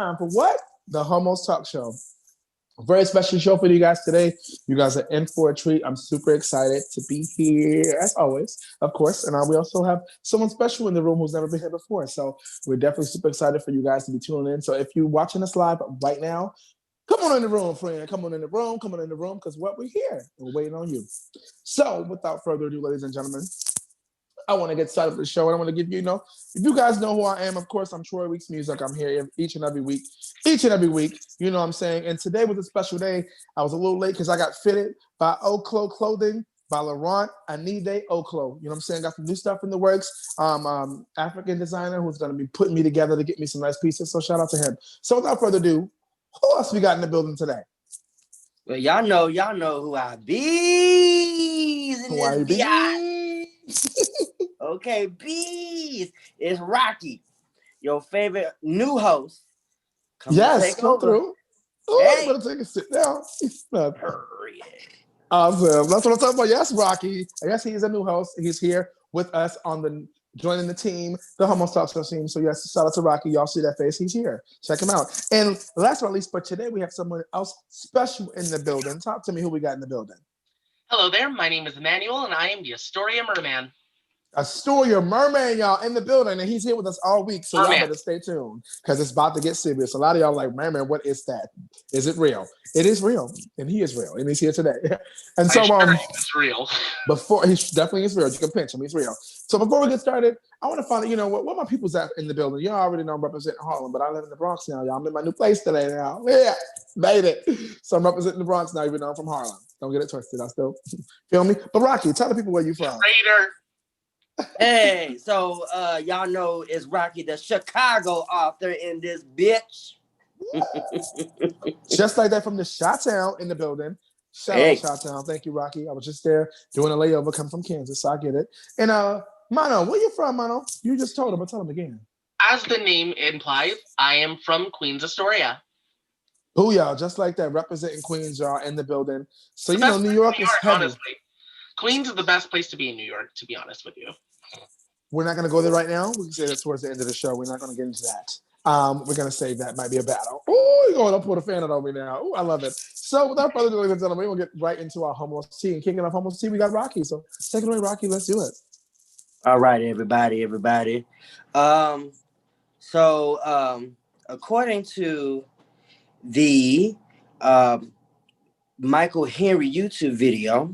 time for what? The Homos Talk Show. A very special show for you guys today. You guys are in for a treat. I'm super excited to be here, as always, of course. And we also have someone special in the room who's never been here before. So we're definitely super excited for you guys to be tuning in. So if you're watching us live right now, come on in the room, friend. Come on in the room. Come on in the room, because what we're here. We're waiting on you. So without further ado, ladies and gentlemen, I want to get started with the show. And I want to give you, if you guys know who I am, of course, I'm Troy Weeks Music. I'm here each and every week. You know what I'm saying? And today was a special day. I was a little late because I got fitted by Oklo Clothing, by Laurent Anide Oklo. You know what I'm saying? Got some new stuff in the works. African designer who's going to be putting me together to get me some nice pieces. So shout out to him. So without further ado, who else we got in the building today? Well, y'all know who I be. Who I be? Okay, bees. It's Rocky, your favorite new host. Yes, come through. Oh, you better take a sit down. Awesome. That's what I'm talking about. Yes, Rocky. Yes, he is a new host. He's here with us joining the team, the Homeostasis team. So yes, shout out to Rocky. Y'all see that face? He's here. Check him out. And last but not least, but today we have someone else special in the building. Talk to me who we got in the building. Hello there. My name is Emmanuel, and I am the Astoria Merman. Astoria Merman, y'all, in the building, and he's here with us all week, so y'all better stay tuned, because it's about to get serious. A lot of y'all are like, Merman, what is that? Is it real? It is real, and he is real, and he's here today. And so, it's real. Before he definitely is real. You can pinch him; he's real. So before we get started, I want to find out, what my people's at in the building. You already know I'm representing Harlem, but I live in the Bronx now, y'all. I'm in my new place today now. Yeah, made it. So I'm representing the Bronx now, even though I'm from Harlem. Don't get it twisted. I still feel me. But Rocky, tell the people where you from. Raider. Hey, so y'all know it's Rocky, the Chicago author, in this bitch. Just like that, from the Chi-Town in the building. Shout out Chi-Town. Thank you, Rocky. I was just there doing a layover, coming from Kansas, so I get it. And Mano, where you from, Mano? You just told him, but tell him again. As the name implies, I am from Queens, Astoria. Booyah, just like that, representing Queens, y'all, in the building. So, New York is heavy. Honestly. Queens is the best place to be in New York, to be honest with you. We're not going to go there right now. We can say that towards the end of the show. We're not going to get into that. We're going to save that. Might be a battle. Oh, you're going to put a fan on me now. Oh, I love it. So without further ado, ladies and gentlemen, we'll get right into our Homos tea. And kicking off Homos tea, we got Rocky. So take it away, Rocky. Let's do it. All right, everybody. According to the Michael Henry YouTube video,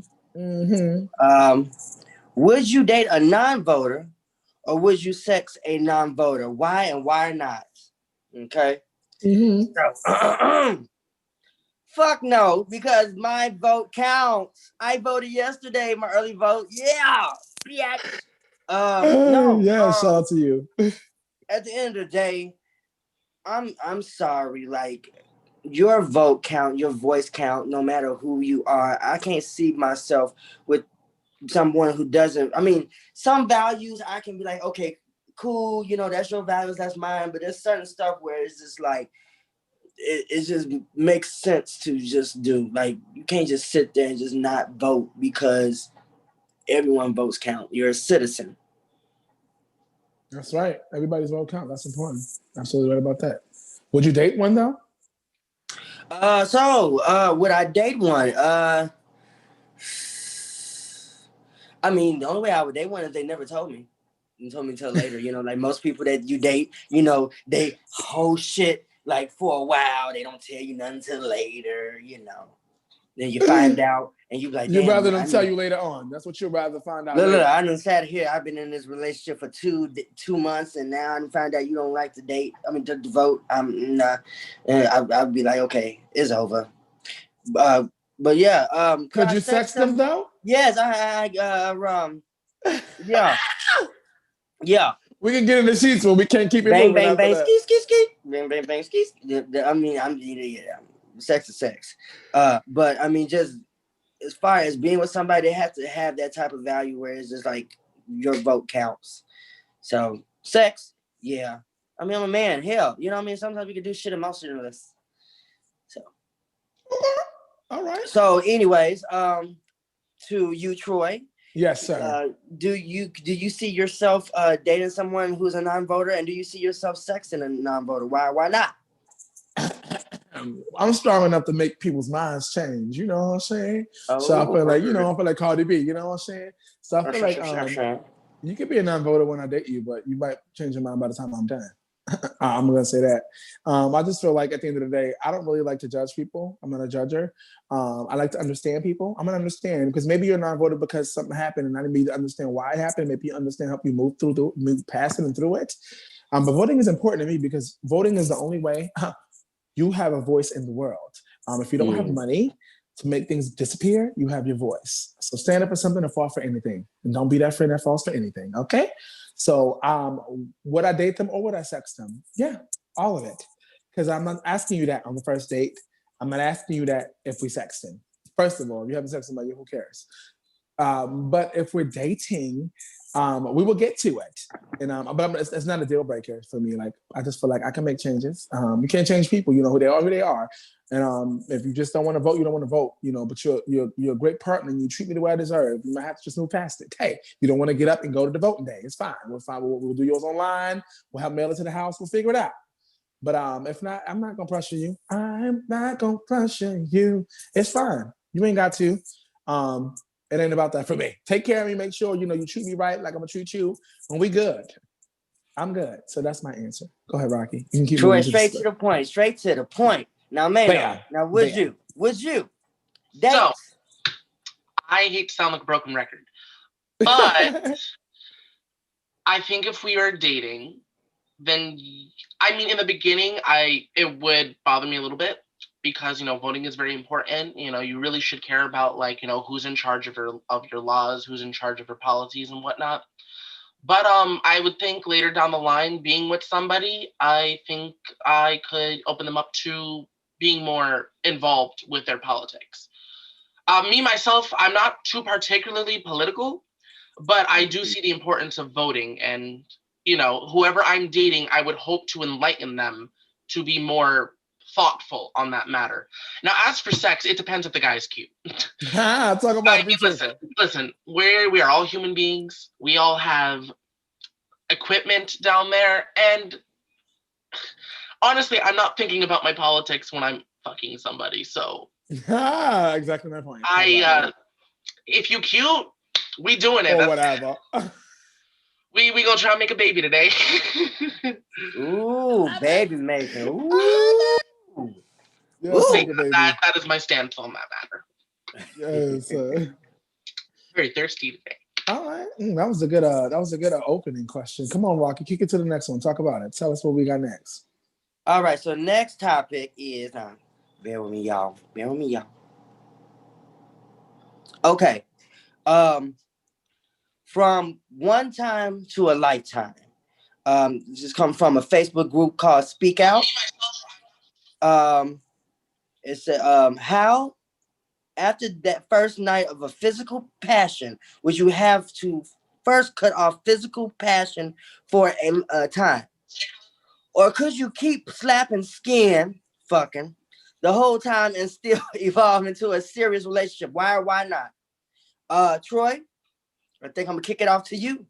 would you date a non-voter or would you sex a non-voter? Why and why not? Okay. So, fuck no, because my vote counts. I voted yesterday, my early vote. Yeah. No. Yeah, shout out to you. At the end of the day, I'm sorry. Like, your vote count, your voice count, no matter who you are. I can't see myself with someone who doesn't. I mean, some values I can be like, okay, cool, that's your values, that's mine. But there's certain stuff where it's just like, it just makes sense to just do. Like, you can't just sit there and just not vote because everyone votes count. You're a citizen. That's right. Everybody's vote count. That's important. Absolutely right about that. Would you date one though? Would I date one? I mean, the only way I would date one is they never told me. They told me until later. Like most people that you date, they whole shit like for a while. They don't tell you nothing until later. Then you find out, and you like. You'd rather them tell you later on. That's what you'd rather find out. Look, I done sat here. I've been in this relationship for 2 months, and now I find out you don't like to date. I mean, to vote. I'm nah. And I'd be like, okay, it's over. But yeah. Could you sex them though? Yes, yeah. Yeah. We can get in the sheets, but we can't keep it moving. Bang, bang, ski, ski, ski. Bang, bang, bang, ski. I mean, sex is sex. But I mean, just as far as being with somebody, they have to have that type of value where it's just like your vote counts. So sex, yeah. I mean, I'm a man. Hell, you know what I mean? Sometimes we can do shit emotionless. So. All right. So, anyways, to you, Troy. Yes, sir. Do you see yourself dating someone who's a non-voter, and do you see yourself sexing a non-voter? Why not? I'm strong enough to make people's minds change. You know what I'm saying? Oh, So I feel like, I feel like Cardi B. You know what I'm saying? So I feel like you could be a non-voter when I date you, but you might change your mind by the time I'm done. I'm gonna say that. I just feel like at the end of the day, I don't really like to judge people. I'm not a judger. I like to understand people. I'm gonna understand because maybe you're not voted because something happened, and I didn't need to understand why it happened. Maybe you understand, help you move past it and through it. But voting is important to me because voting is the only way you have a voice in the world. If you don't have money to make things disappear, you have your voice. So stand up for something and fall for anything, and don't be that friend that falls for anything. Okay. So would I date them or would I sex them? Yeah, all of it. Because I'm not asking you that on the first date. I'm not asking you that if we sexting. First of all, if you haven't sexted somebody, who cares? But if we're dating, we will get to it. And but it's not a deal breaker for me. Like I just feel like I can make changes. You can't change people. You know who they are. And if you just don't want to vote, you don't want to vote. You know, but you're a great partner and you treat me the way I deserve. You might have to just move past it. Hey, you don't want to get up and go to the voting day. It's fine. We'll fine. We'll do yours online. We'll have mail it to the house. We'll figure it out. But if not, I'm not gonna pressure you. I'm not gonna pressure you. It's fine. You ain't got to. It ain't about that for me. Take care of me. Make sure you treat me right, like I'm gonna treat you. When we good, I'm good. So that's my answer. Go ahead, Rocky. You can keep moving. Straight to the point. Straight to the point. Now, man. Now, would you? Date? So, I hate to sound like a broken record, but I think if we are dating, then I mean, in the beginning, it would bother me a little bit because voting is very important. You really should care about who's in charge of your laws, who's in charge of your policies and whatnot. But I would think later down the line, being with somebody, I think I could open them up to being more involved with their politics. Me, myself, I'm not too particularly political, but I do see the importance of voting. And, whoever I'm dating, I would hope to enlighten them to be more thoughtful on that matter. Now, as for sex, it depends if the guy's cute. Talk about it. Listen, we are all human beings. We all have equipment down there. And honestly, I'm not thinking about my politics when I'm fucking somebody. So exactly my point. If you cute, we doing it. Or whatever. We gonna try and make a baby today. Ooh, baby making. Ooh. That is my stance on that matter. Yes. Very thirsty today. All right, that was a good opening question. Come on, Rocky, kick it to the next one. Talk about it. Tell us what we got next. All right, so next topic is bear with me, y'all. Okay, from one time to a lifetime. Just come from a Facebook group called Speak Out. It's how after that first night of a physical passion, would you have to first cut off physical passion for a time? Or could you keep slapping skin, fucking, the whole time and still evolve into a serious relationship? Why or why not? Troy, I think I'm gonna kick it off to you.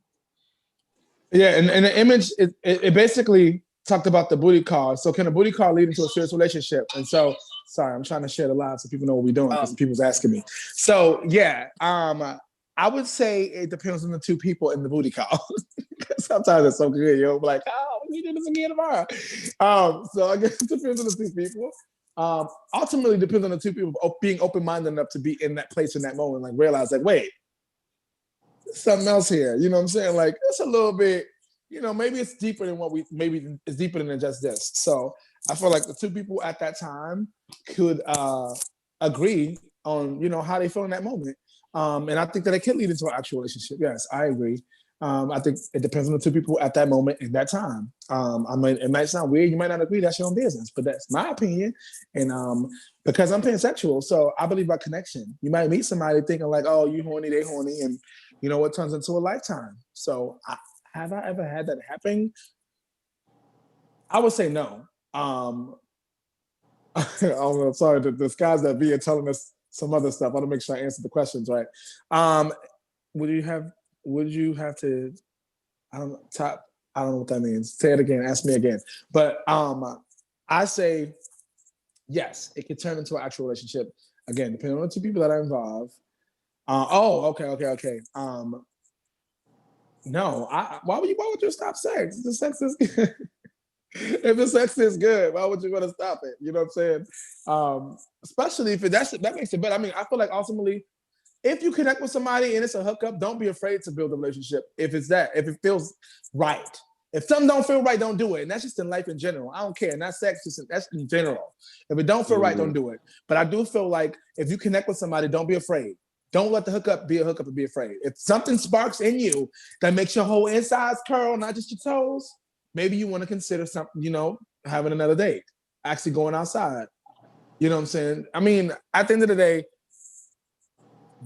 Yeah, and the image, it basically talked about the booty call. So can a booty call lead into a serious relationship? And so, sorry, I'm trying to share the live so people know what we're doing because people's asking me. So yeah, I would say it depends on the two people in the booty call. Sometimes it's so good, yo. Like, we do this again tomorrow. So I guess it depends on the two people. Ultimately, depends on the two people being open-minded enough to be in that place in that moment, like realize, like, wait, something else here. You know what I'm saying? Like, it's a little bit, maybe it's deeper than maybe it's deeper than just this. So I feel like the two people at that time could agree on, how they feel in that moment. And I think that it can lead into an actual relationship. Yes, I agree. I think it depends on the two people at that moment in that time. I mean, it might sound weird. You might not agree. That's your own business, but that's my opinion. And because I'm pansexual, so I believe about connection. You might meet somebody thinking like, oh, you horny, they horny, and it turns into a lifetime. So have I ever had that happen? I would say no. I'm sorry, the guys that be telling us some other stuff. I want to make sure I answer the questions right. Would you have to? I don't know what that means. Say it again. Ask me again. But I say yes, it can turn into an actual relationship. Again, depending on the two people that are involved. Okay. No, why would you stop sex? The sex is good. If the sex is good, why would you want to stop it? You know what I'm saying? Especially if that makes it better. I mean, I feel like ultimately, if you connect with somebody and it's a hookup, don't be afraid to build a relationship. If it feels right. If something don't feel right, don't do it. And that's just in life in general. I don't care. Not sex, that's in general. If it don't feel right, don't do it. But I do feel like if you connect with somebody, don't be afraid. Don't let the hookup be a hookup and be afraid. If something sparks in you that makes your whole insides curl, not just your toes, maybe you want to consider something, having another date, actually going outside. You know what I'm saying? I mean, at the end of the day,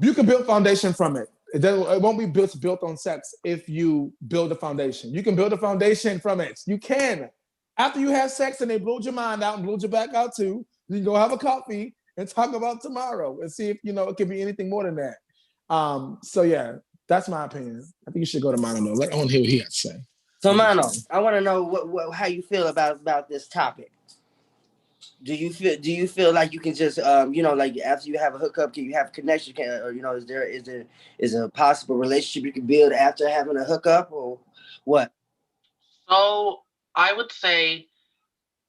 you can build foundation from it. It won't be built on sex if you build a foundation. You can build a foundation from it. You can. After you have sex and they blew your mind out and blew your back out too, you can go have a coffee and talk about tomorrow and see if, it could be anything more than that. So yeah, that's my opinion. I think you should go to Mano. I want to hear what he has to say. So Mano, I want to know how you feel about this topic. Do you feel like you can just like after you have a hookup, can you have a connection? Is there a possible relationship you can build after having a hookup or what? So I would say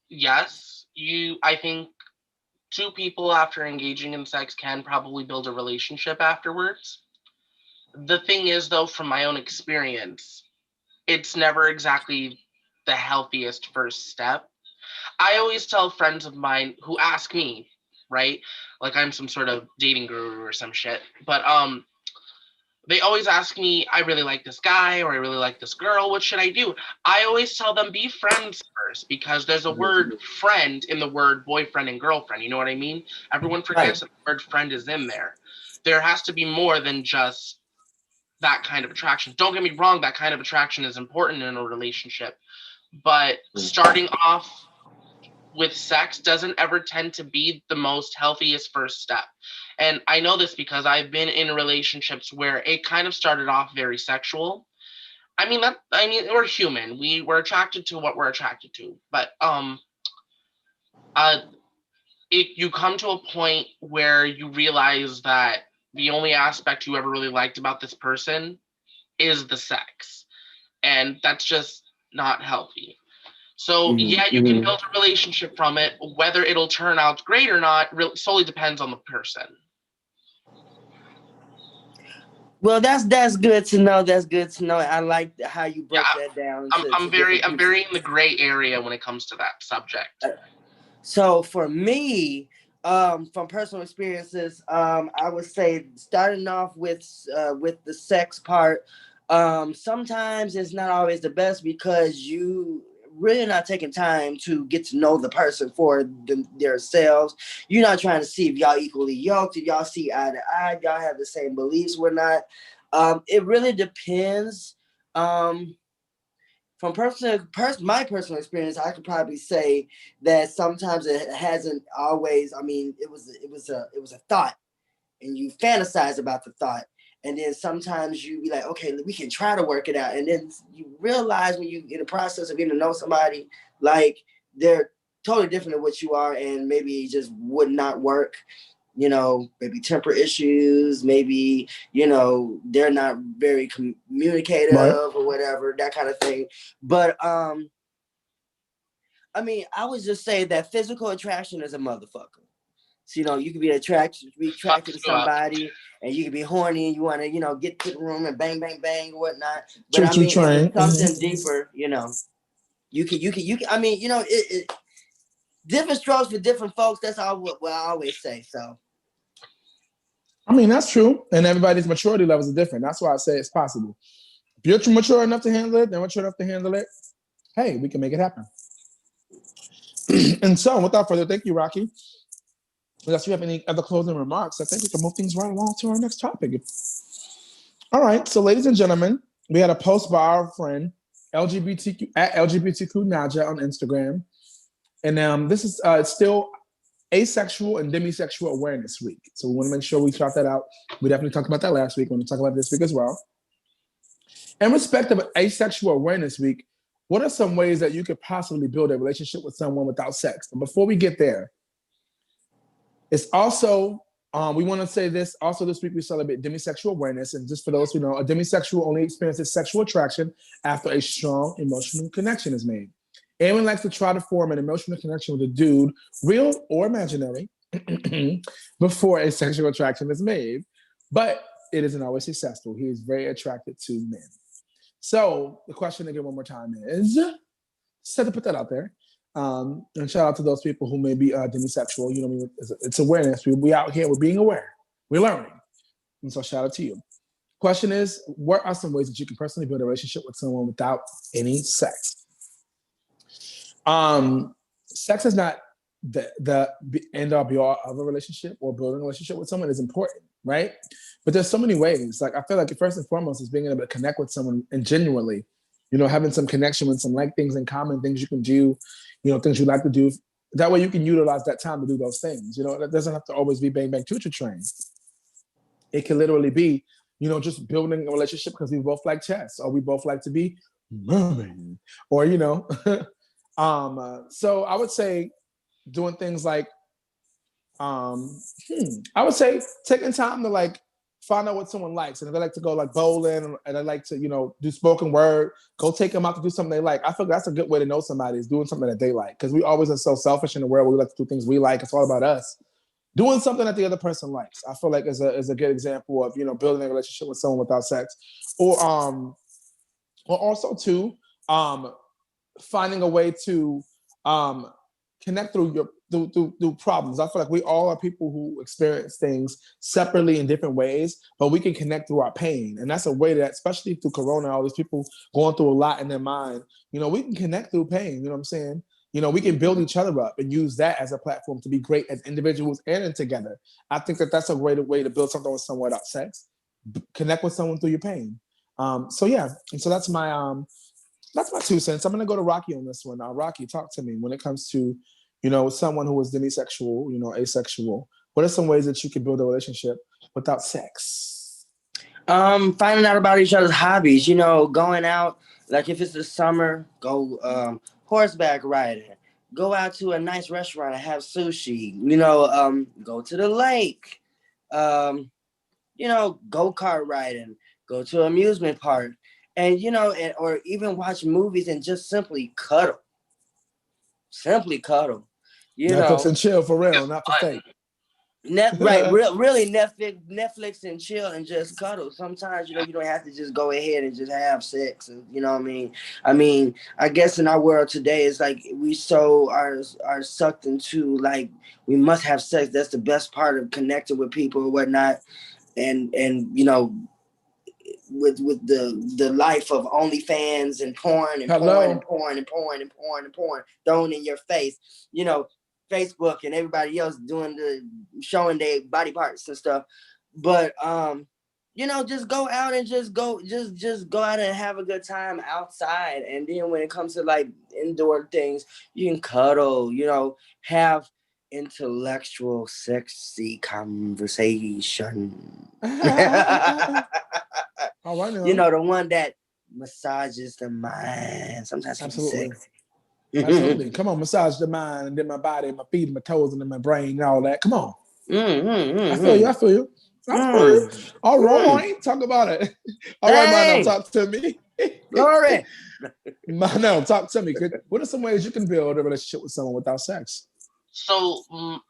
yes. I think two people after engaging in sex can probably build a relationship afterwards. The thing is, though, from my own experience, it's never exactly the healthiest first step. I always tell friends of mine who ask me, right? Like I'm some sort of dating guru or some shit. But they always ask me, I really like this guy or I really like this girl. What should I do? I always tell them be friends first because there's a word friend in the word boyfriend and girlfriend. You know what I mean? Everyone forgets that the word friend is in there. There has to be more than just that kind of attraction. Don't get me wrong, that kind of attraction is important in a relationship. But starting off with sex doesn't ever tend to be the most healthiest first step. And I know this because I've been in relationships where it kind of started off very sexual. We're human. We're attracted to what we're attracted to. But you come to a point where you realize that the only aspect you ever really liked about this person is the sex. And that's just not healthy. So yeah, you can build a relationship from it. Whether it'll turn out great or not solely depends on the person. Well, that's good to know. That's good to know. I like how you broke that down. I'm very in the gray area when it comes to that subject. So for me, from personal experiences, I would say starting off with the sex part. Sometimes it's not always the best because you really not taking time to get to know the person for themselves. You're not trying to see if y'all equally yoked, if y'all see eye to eye, y'all have the same beliefs or not. It really depends. From my personal experience, I could probably say that sometimes it hasn't always. I mean, it was a thought, and you fantasize about the thought. And then sometimes you be like, okay, we can try to work it out. And then you realize when you in the process of getting to know somebody, like they're totally different than what you are, and maybe it just would not work. Maybe temper issues, maybe, they're not very communicative or whatever, that kind of thing. But I would just say that physical attraction is a motherfucker. So, you can be attracted to somebody, and you can be horny and you want to, get to the room and bang, bang, bang, or whatnot. But if it's something deeper, you can, it different strokes for different folks. That's all what I always say. So. That's true. And everybody's maturity levels are different. That's why I say it's possible. If you're mature enough to handle it, they're mature enough to handle it. Hey, we can make it happen. And so, without further, thank you, Rocky. Unless you have any other closing remarks, I think we can move things right along to our next topic. All right, so ladies and gentlemen, we had a post by our friend LGBTQ at LGBTQ Naja on Instagram, and this is still Asexual and Demisexual Awareness Week. So we want to make sure we shout that out. We definitely talked about that last week. We want to talk about this week as well. In respect of Asexual Awareness Week, what are some ways that you could possibly build a relationship with someone without sex? And before we get there, It's also, we want to say this, also this week we celebrate demisexual awareness. And just for those who know, a demisexual only experiences sexual attraction after a strong emotional connection is made. Aaron likes to try to form an emotional connection with a dude, real or imaginary, before a sexual attraction is made. But it isn't always successful. He is very attracted to men. So the question again one more time is, just had to put that out there. And shout out to those people who may be demisexual. You know, it's awareness. We out here. We're being aware. We're learning. And so shout out to you. Question is, what are some ways that you can personally build a relationship with someone without any sex? Sex is not the end all be all of a relationship, or building a relationship with someone is important, right? But there's so many ways. Like I feel like first and foremost is being able to connect with someone and genuinely, you know, having some connection with some like things in common, things you can do, you know, things you like to do. That way you can utilize that time to do those things. You know, that doesn't have to always be bang bang choo choo train. It can literally be, you know, just building a relationship because we both like chess, or we both like to be mermaid, or you know. So I would say doing things like, I would say taking time to like find out what someone likes, and if they like to go like bowling, and they like to, you know, do spoken word, go take them out to do something they like. I feel that's a good way to know somebody, is doing something that they like, because we always are so selfish in the world. We like to do things we like. It's all about us. Doing something that the other person likes, I feel like is a good example of, you know, building a relationship with someone without sex, or also too, finding a way to connect through problems. I feel like we all are people who experience things separately in different ways, but we can connect through our pain. And that's a way that, especially through Corona, all these people going through a lot in their mind, you know, we can connect through pain. You know what I'm saying? You know, we can build each other up and use that as a platform to be great as individuals and together. I think that that's a great way to build something with someone without sex. Connect with someone through your pain. So yeah, and so that's my 2 cents. I'm gonna go to Rocky on this one. Rocky, talk to me when it comes to, you know, someone who is demisexual, you know, asexual. What are some ways that you can build a relationship without sex? Finding out about each other's hobbies. You know, going out. Like if it's the summer, go horseback riding. Go out to a nice restaurant and have sushi. You know, go to the lake. You know, go-kart riding. Go to an amusement park. And you know, or even watch movies and just simply cuddle. Simply cuddle. You Netflix know, and chill for real, It's not for fun. fake. really Netflix and chill and just cuddle. Sometimes, you know, you don't have to just go ahead and just have sex. You know what I mean? I guess in our world today, it's like we so are sucked into like we must have sex. That's the best part of connecting with people or whatnot. And you know, with the life of OnlyFans and porn and porn and Hello. porn and porn and porn and porn thrown in your face. You know, Facebook and everybody else doing showing their body parts and stuff. But you know, just go out and just go out and have a good time outside. And then when it comes to like indoor things, you can cuddle, you know, have intellectual sexy conversation. All right You now. know, the one that massages the mind. Sometimes can be Absolutely. sexy. Absolutely. Come on, massage the mind and then my body, my feet, my toes, and then my brain and all that. Come on. I feel you. I feel you. I feel you. All right. Talk about it. All right, Monel, Hey, talk to me. glory. Monel, talk to me. What are some ways you can build a relationship with someone without sex? So,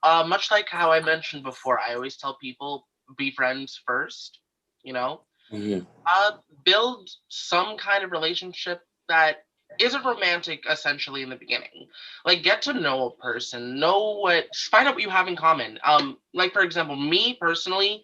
much like how I mentioned before, I always tell people be friends first. You know, Mhm. build some kind of relationship that isn't romantic essentially in the beginning. Like get to know a person, find out what you have in common. Like for example, me personally,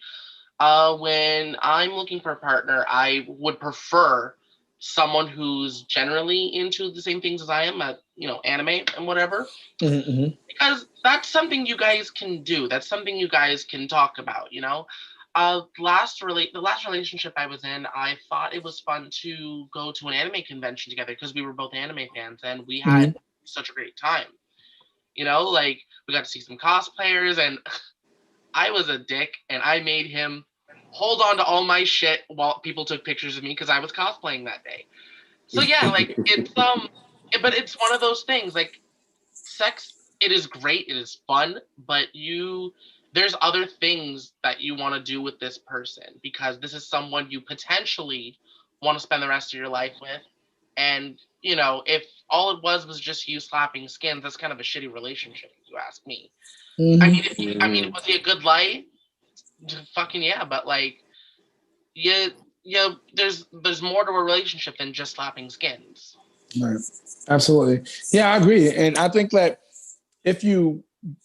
when I'm looking for a partner, I would prefer someone who's generally into the same things as I am, anime and whatever, Mm-hmm. because that's something you guys can do. That's something you guys can talk about, you know. The last relationship I was in, I thought it was fun to go to an anime convention together because we were both anime fans and we had Mm-hmm. such a great time. You know, like we got to see some cosplayers and I was a dick and I made him hold on to all my shit while people took pictures of me because I was cosplaying that day. So yeah, like but it's one of those things like sex, it is great, it is fun, but you there's other things that you want to do with this person because this is someone you potentially want to spend the rest of your life with. And, you know, if all it was just you slapping skins, that's kind of a shitty relationship, if you ask me. I mean, was he a good light? Fucking yeah, but like, yeah, there's more to a relationship than just slapping skins. Right. Absolutely. Yeah, I agree. And I think that if you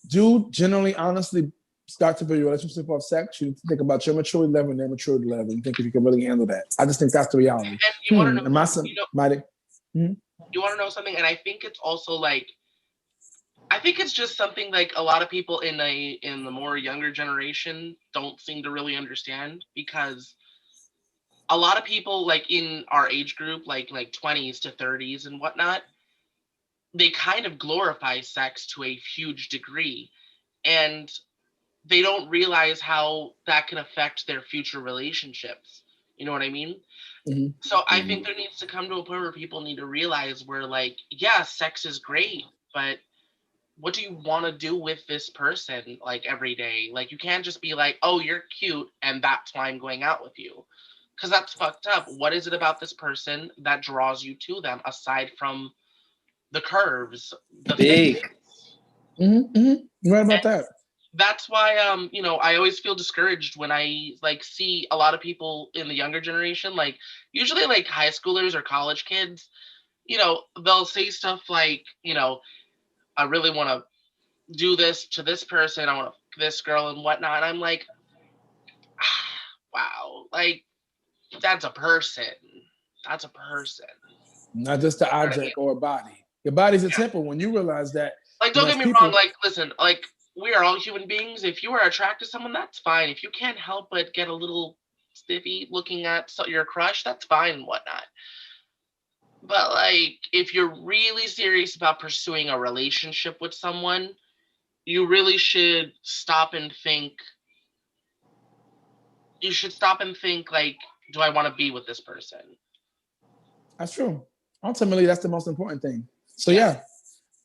do generally, honestly start to build your relationship off sex, you think about your maturity level and their maturity level and think if you can really handle that. I just think that's the reality. And you want to know, Am I some, you want to know something? And I think it's also like, I think it's just something like a lot of people in the more younger generation don't seem to really understand, because a lot of people like in our age group, like 20s to 30s and whatnot, they kind of glorify sex to a huge degree, and they don't realize how that can affect their future relationships. You know what I mean? Mm-hmm. So I think there needs to come to a point where people need to realize where, like, yeah, sex is great, but what do you want to do with this person, like, every day? Like, you can't just be like, oh, you're cute and that's why I'm going out with you, because that's fucked up. What is it about this person that draws you to them aside from the curves, the Big. You're right about that. That's why you know, I always feel discouraged when I like see a lot of people in the younger generation, like usually like high schoolers or college kids, you know, they'll say stuff like, you know, I really want to do this to this person, I want to this girl and whatnot. And I'm like, wow, like that's a person. That's a person. Not just the object or a body. Your body's a temple. When you realize that, Like, don't get me wrong, like, listen, like, we are all human beings. If you are attracted to someone, that's fine. If you can't help but get a little stiffy looking at your crush, that's fine and whatnot. But, like, if you're really serious about pursuing a relationship with someone, you really should stop and think. You should stop and think, like, do I want to be with this person? That's true. Ultimately, that's the most important thing. So, yeah,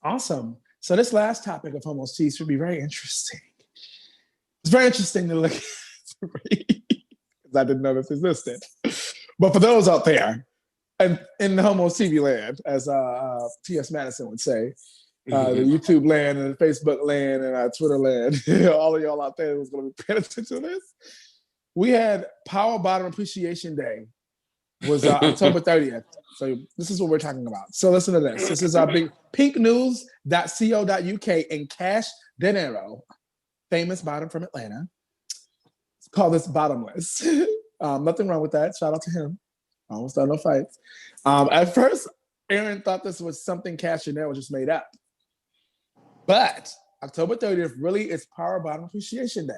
awesome. So this last topic of homostasis should be very interesting. It's very interesting to look at because I didn't know this existed. But for those out there, and in the homo TV land, as T.S. Madison would say, the YouTube land and the Facebook land and Twitter land, all of y'all out there who's going to be paying attention to this, we had Power Bottom Appreciation Day. Was October 30th. So this is what we're talking about. So listen to this. This is our big peaknews.co.uk and Cash Dinero, famous bottom from Atlanta. Let's call this bottomless. Nothing wrong with that. Shout out to him. Almost done no fights. At first, Aaron thought this was something Cash Dinero just made up. But October 30th really is Power Bottom Appreciation Day.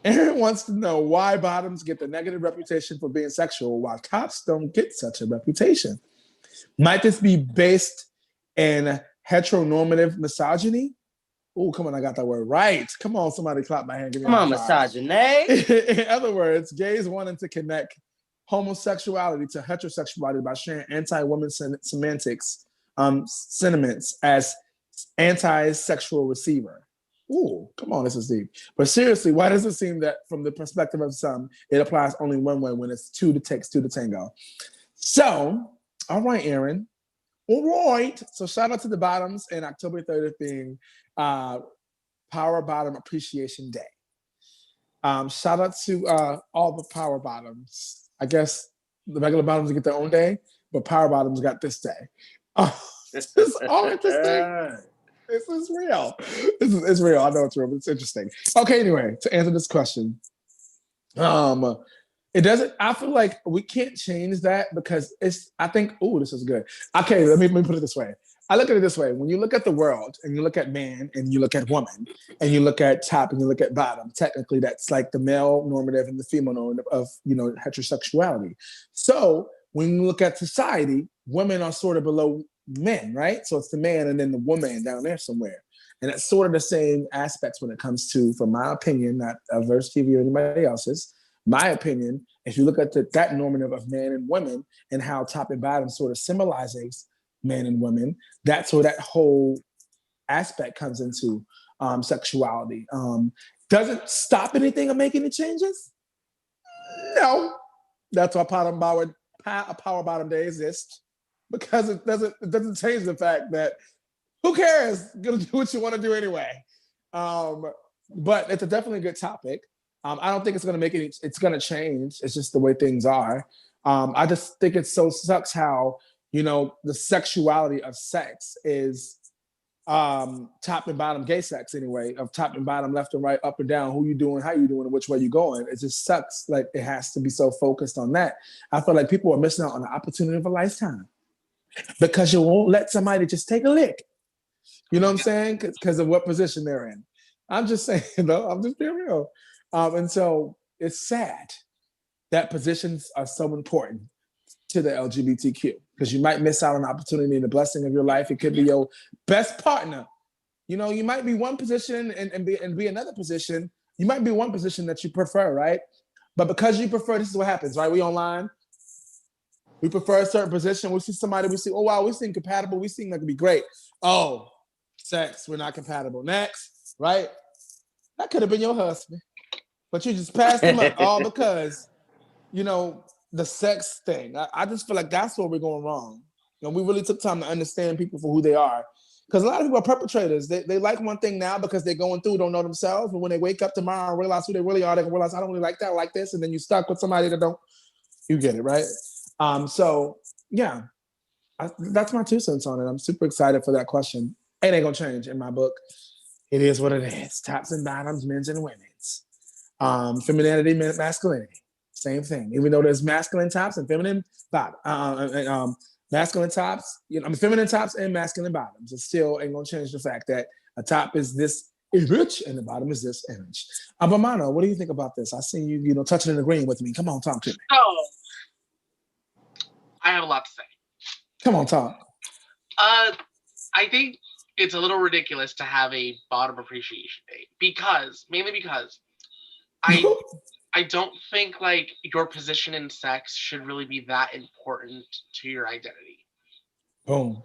Aaron wants to know why bottoms get the negative reputation for being sexual while tops don't get such a reputation. Might this be based in heteronormative misogyny? Oh, come on, I got that word right. Come on, somebody clap my hand. Come on, misogyny. In other words, gays wanting to connect homosexuality to heterosexuality by sharing anti-woman semantics, sentiments as anti-sexual receiver. Ooh, come on, this is deep. But seriously, why does it seem that from the perspective of some, it applies only one way when it's two to tango? So, all right, Aaron. All right. So shout out to the bottoms and October 30th being Power Bottom Appreciation Day. Shout out to all the power bottoms. I guess the regular bottoms get their own day, but power bottoms got this day. This is all interesting. This is real. It's real. I know it's real, but it's interesting. Okay, anyway, to answer this question, it doesn't. I feel like we can't change that because it's. I think. Oh, this is good. Okay, let me put it this way. I look at it this way. When you look at the world and you look at man and you look at woman and you look at top and you look at bottom, technically that's like the male normative and the female normative of heterosexuality. So when you look at society, women are sort of below men, right? So it's the man and then the woman down there somewhere. And it's sort of the same aspects when it comes to, from my opinion, not Verse TV or anybody else's, my opinion, if you look at that normative of man and women and how top and bottom sort of symbolizes men and women, that's where that whole aspect comes into sexuality. Does it stop anything or make any changes? No. That's why power bottom day exists, because it doesn't change the fact that who cares? Gonna do what you want to do anyway. But it's definitely a good topic. I don't think it's gonna make any. It's gonna change. It's just the way things are. I just think it so sucks how the sexuality of sex is top and bottom gay sex anyway, of top and bottom, left and right, up and down, who you doing, how you doing, and which way you going. It just sucks. Like it has to be so focused on that. I feel like people are missing out on the opportunity of a lifetime because you won't let somebody just take a lick. You know what I'm saying? Because of what position they're in. I'm just saying, though, I'm just being real. And so it's sad that positions are so important to the LGBTQ, because you might miss out on the opportunity and the blessing of your life. It could be your best partner. You might be one position and be another position. You might be one position that you prefer, right? But because you prefer, this is what happens, right? We online. We prefer a certain position. We see somebody, we see, oh, wow, we seem compatible. We seem like it'd be great. Oh, sex, we're not compatible. Next, right? That could have been your husband, but you just passed him up all because, the sex thing. I just feel like that's where we're going wrong. We really took time to understand people for who they are. Because a lot of people are perpetrators. They like one thing now because they're going through, don't know themselves. But when they wake up tomorrow and realize who they really are, they can realize, I don't really like that, I like this. And then you stuck with somebody that don't, you get it, right? So, yeah, that's my 2 cents on it. I'm super excited for that question. It ain't going to change in my book. It is what it is. Tops and bottoms, men's and women's. Femininity, masculinity. Same thing. Even though there's masculine tops and feminine bottoms. Masculine tops, feminine tops and masculine bottoms. It still ain't gonna change the fact that a top is this image and the bottom is this image. Abamano, what do you think about this? I see you, touching and agreeing with me. Come on, talk to me. So, I have a lot to say. Come on, talk. I think it's a little ridiculous to have a bottom appreciation day mainly because I don't think like your position in sex should really be that important to your identity. Boom.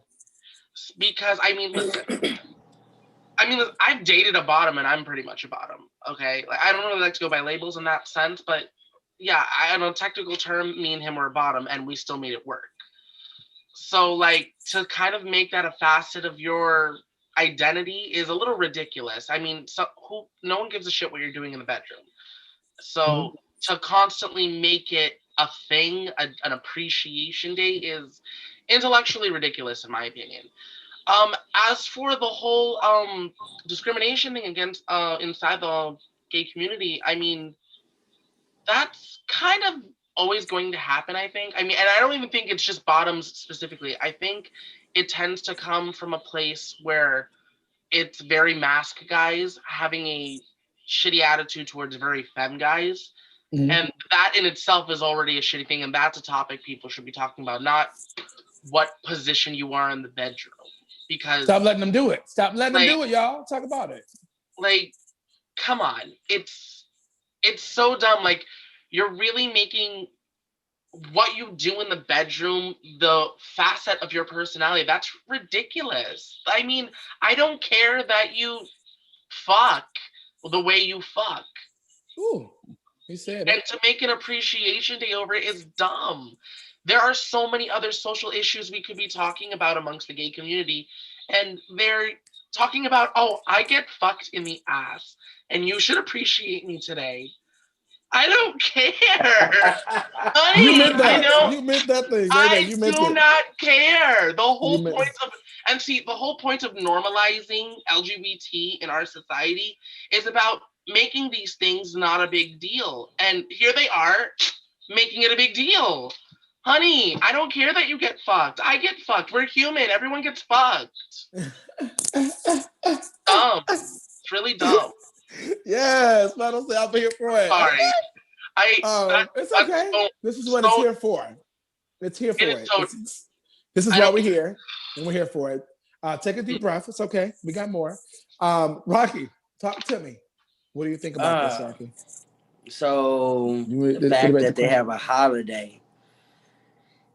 Because listen, I've dated a bottom and I'm pretty much a bottom. Okay, like I don't really like to go by labels in that sense, but yeah, on a technical term, me and him were a bottom, and we still made it work. So like to kind of make that a facet of your identity is a little ridiculous. No one gives a shit what you're doing in the bedroom. So to constantly make it a thing, an appreciation day, is intellectually ridiculous in my opinion. As for the whole discrimination thing against inside the gay community, that's kind of always going to happen, I think. And I don't even think it's just bottoms specifically. I think it tends to come from a place where it's very mask guys having a shitty attitude towards very femme guys. Mm-hmm. And that in itself is already a shitty thing. And that's a topic people should be talking about, not what position you are in the bedroom. Because stop letting them do it. Stop letting them do it, y'all. Talk about it. Like, come on. It's so dumb. Like, you're really making what you do in the bedroom the facet of your personality. That's ridiculous. I don't care that you fuck the way you fuck. Ooh, you said and it. To make an appreciation day over it is dumb. There are so many other social issues we could be talking about amongst the gay community, and they're talking about, oh, I get fucked in the ass, and you should appreciate me today. I don't care. You meant that. You meant that thing. I do not care. The whole point of normalizing LGBT in our society is about making these things not a big deal. And here they are making it a big deal. Honey, I don't care that you get fucked. I get fucked. We're human. Everyone gets fucked. Dumb. It's really dumb. Yes, I don't say I'll be here for it. Sorry. It's okay. This is what it's here for. It's here for it. This is why we're here, and we're here for it. Take a deep breath. It's okay. We got more. Rocky, talk to me. What do you think about this, Rocky? So the fact that they have a holiday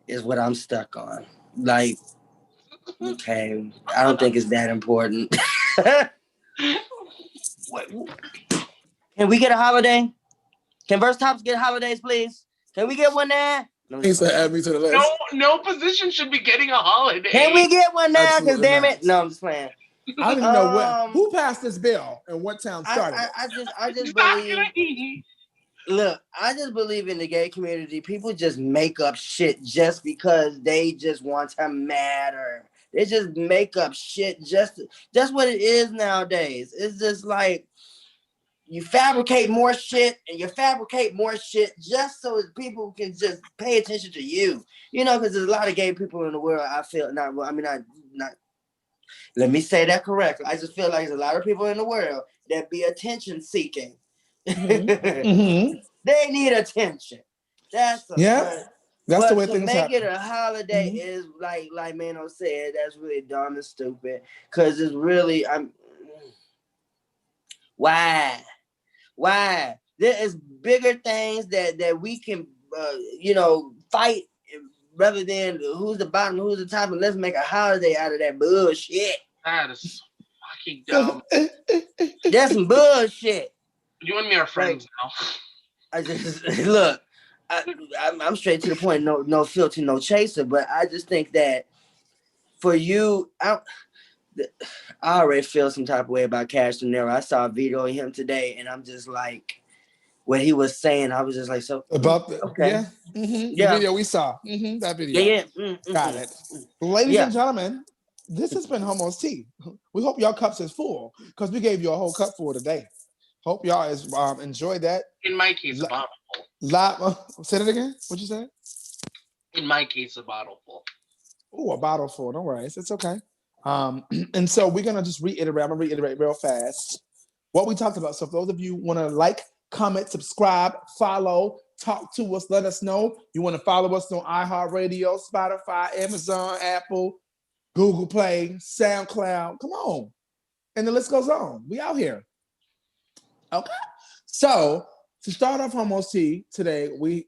is what I'm stuck on. Like, okay, I don't think it's that important. Can we get a holiday? Can Verse Tops get holidays, please? Can we get one there? No, He said, add me to the list. No position should be getting a holiday. Can we get one now? Because damn not. it. No, I'm just playing. I don't even know who passed this bill and what town started I just believe. Look, I just believe in the gay community. People just make up shit just because they just want to matter. They just make up shit just what it is nowadays. It's just like you fabricate more shit and you fabricate more shit just so people can just pay attention to you. You know, because there's a lot of gay people in the world. I feel not. Let me say that correctly. I just feel like there's a lot of people in the world that be attention seeking. Mm-hmm. They need attention. That's the way things happen. To make it a holiday is like Mano said. That's really dumb and stupid. Because it's really why there is bigger things that we can fight rather than who's the bottom, who's the top, and let's make a holiday out of that bullshit. That is fucking dumb. That's some bullshit. You and me are friends now. I just look. I'm straight to the point. No filter, no chaser. But I just think that for you, I already feel some type of way about Cash De Niro. I saw a video of him today, and I'm just like, what he was saying. I was just like, so about okay, the video we saw. That video. Yeah. Got it. Ladies and gentlemen, this has been Homo's Tea. We hope your cups is full because we gave you a whole cup full today. Hope y'all is enjoyed that. In my case, a bottle full. Say that again. What you say? In my case, a bottle full. Oh, a bottle full. Don't worry, it's okay. And so we're gonna just reiterate. I'm gonna reiterate real fast what we talked about. So if those of you want to like, comment, subscribe, follow, talk to us, let us know. You want to follow us on iHeartRadio, Spotify, Amazon, Apple, Google Play, SoundCloud. Come on, and the list goes on. We out here. Okay, so to start off Homo's Tea today, we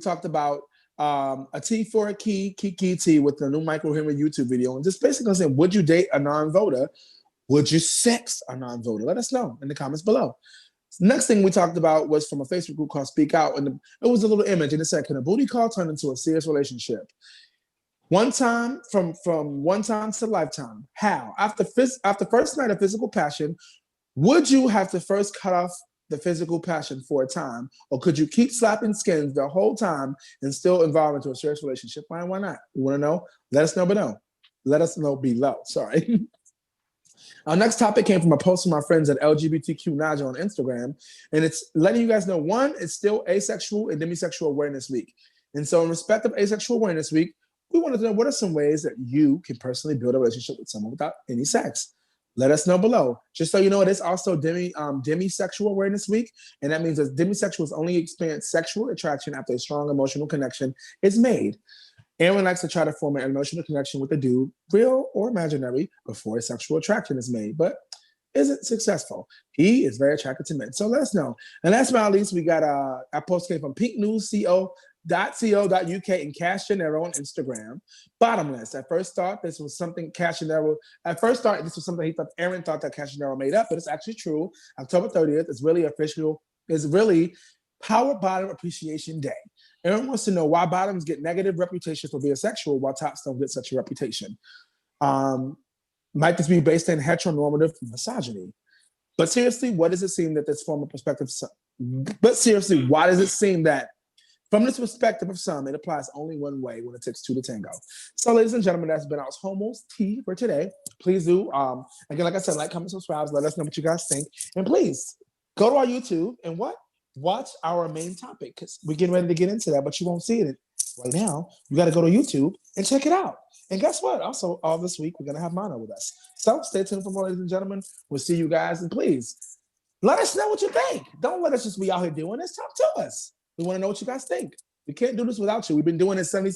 talked about a T for a key T with the new Michael Henry YouTube video, and just basically saying, would you date a non-voter? Would you sex a non-voter? Let us know in the comments below. Next thing we talked about was from a Facebook group called Speak Out, and it was a little image, and it said, can a booty call turn into a serious relationship? One time, from one time to lifetime. How? After first night of physical passion, would you have to first cut off the physical passion for a time, or could you keep slapping skins the whole time and still evolve into a serious relationship? Why not? You want to know? Let us know below. Let us know below. Sorry. Our next topic came from a post from my friends at LGBTQ Naja on Instagram, and it's letting you guys know, one, it's still Asexual and Demisexual Awareness Week. And so in respect of Asexual Awareness Week, we wanted to know what are some ways that you can personally build a relationship with someone without any sex. Let us know below. Just so you know, it is also Demisexual Awareness Week, and that means that demisexuals only experience sexual attraction after a strong emotional connection is made. Aaron likes to try to form an emotional connection with a dude, real or imaginary, before a sexual attraction is made, but isn't successful. He is very attracted to men. So let us know. And last but not least, we got our post came from pinknewsco.co.uk and Cash De Niro on Instagram. Bottomless. At first thought, this was something Cash De Niro, this was something Aaron thought that Cash De Niro made up, but it's actually true. October 30th is really official. It's really Power Bottom Appreciation Day. Aaron wants to know why bottoms get negative reputations for being sexual while tops don't get such a reputation. Might this be based in heteronormative misogyny? But seriously, what does it seem that this form of perspective? But seriously, why does it seem that from this perspective of some, it applies only one way when it takes two to tango? So, ladies and gentlemen, that's been our Homo's Tea for today. Please do, again, like I said, like, comment, subscribe, let us know what you guys think. And please, go to our YouTube and watch our main topic, because we're getting ready to get into that, but you won't see it right now. You got to go to YouTube and check it out. And guess what? Also, all this week, we're going to have Mono with us. So stay tuned for more, ladies and gentlemen. We'll see you guys. And please, let us know what you think. Don't let us just be out here doing this. Talk to us. We want to know what you guys think. We can't do this without you. We've been doing this 76